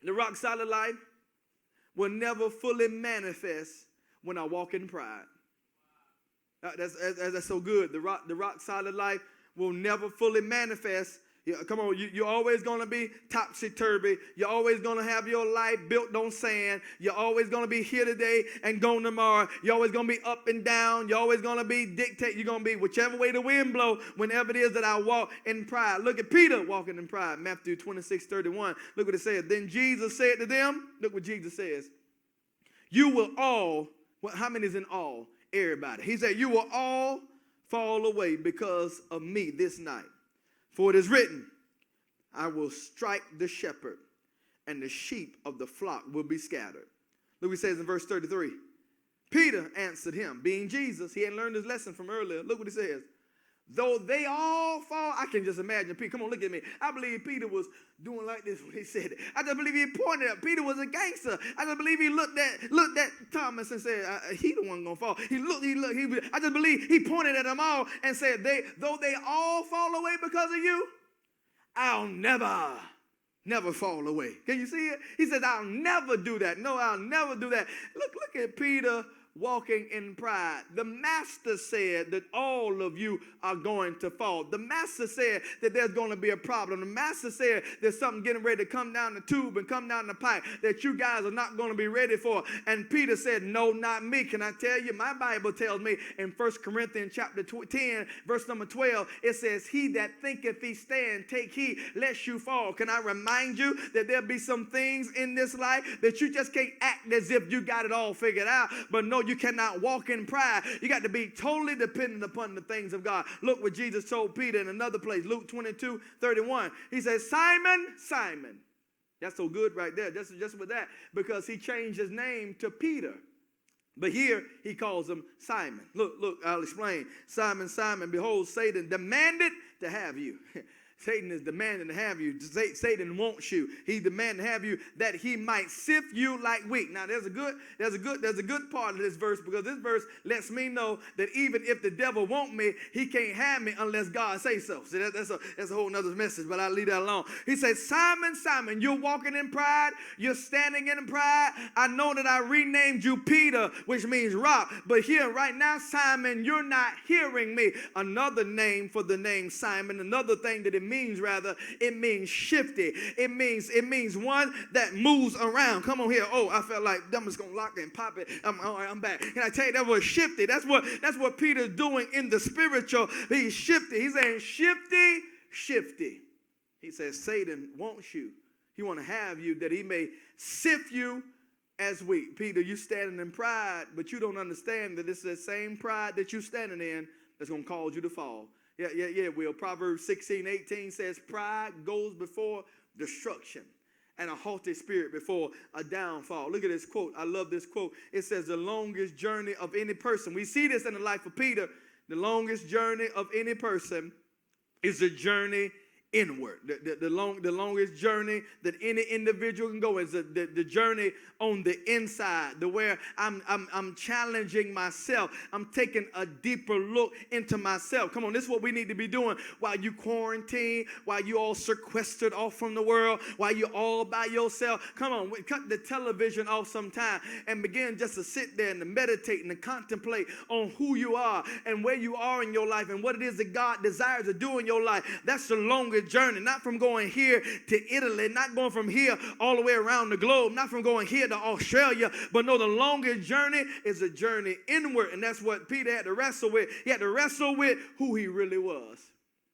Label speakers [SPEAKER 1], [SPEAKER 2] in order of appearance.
[SPEAKER 1] The rock solid life will never fully manifest when I walk in pride. That's so good. The rock solid life will never fully manifest. Come on, you're always going to be topsy-turvy. You're always going to have your life built on sand. You're always going to be here today and gone tomorrow. You're always going to be up and down. You're always going to be dictate. You're going to be whichever way the wind blow whenever it is that I walk in pride. Look at Peter walking in pride. Matthew 26:31. Look what it says. Then Jesus said to them, look what Jesus says. You will all, how many is in all? Everybody. He said, you will all fall away because of me this night. For it is written, I will strike the shepherd, and the sheep of the flock will be scattered. Look what he says in verse 33. Peter answered him, being Jesus. He hadn't learned his lesson from earlier. Look what he says. Though they all fall, I can just imagine Peter. Come on, look at me. I believe Peter was doing like this when he said it. I just believe he pointed at Peter was a gangster. I just believe he looked at Thomas and said, he the one gonna fall. I just believe he pointed at them all and said, though they all fall away because of you, I'll never fall away. Can you see it? He says, I'll never do that. No, I'll never do that. Look at Peter walking in pride. The master said that all of you are going to fall. The master said that there's going to be a problem. The master said there's something getting ready to come down the tube and come down the pipe that you guys are not going to be ready for. And Peter said, no, not me. Can I tell you? My Bible tells me in 1 Corinthians chapter 10, verse number 12, it says, he that thinketh he stand, take heed lest you fall. Can I remind you that there'll be some things in this life that you just can't act as if you got it all figured out, but no, you cannot walk in pride. You got to be totally dependent upon the things of God. Look what Jesus told Peter in another place, Luke 22:31. He says, Simon, Simon. That's so good right there, just with that, because he changed his name to Peter. But here he calls him Simon. Look, I'll explain. Simon, Simon, behold, Satan demanded to have you. Satan is demanding to have you. Satan wants you. He demanded to have you that he might sift you like wheat. Now there's a good part of this verse, because this verse lets me know that even if the devil want me, he can't have me unless God say so. See, that's a whole nother message, but I'll leave that alone. He says, Simon, Simon, you're walking in pride. You're standing in pride. I know that I renamed you Peter, which means rock. But here right now, Simon, you're not hearing me. Another name for the name Simon, another thing that it means shifty. It means one that moves around. Come on here. Oh, I felt like them was gonna lock and pop it. All right, I'm back. Can I tell you that was shifty? That's what Peter's doing in the spiritual. He's shifty. He's saying shifty. He says Satan wants you. He want to have you that he may sift you as wheat. Peter, you standing in pride, but you don't understand that it's the same pride that you standing in that's gonna cause you to fall. Yeah, Will. Proverbs 16:18 says, pride goes before destruction, and a haughty spirit before a downfall. Look at this quote. I love this quote. It says, the longest journey of any person. We see this in the life of Peter. The longest journey of any person is the journey inward. The longest journey that any individual can go is the journey on the inside, the where I'm challenging myself. I'm taking a deeper look into myself. Come on, this is what we need to be doing while you quarantine, while you all sequestered off from the world, while you all by yourself. Come on, cut the television off sometime and begin just to sit there and to meditate and to contemplate on who you are and where you are in your life and what it is that God desires to do in your life. That's the longest journey, not from going here to Italy, not going from here all the way around the globe, not from going here to Australia, but no, the longest journey is a journey inward, and that's what Peter had to wrestle with. He had to wrestle with who he really was.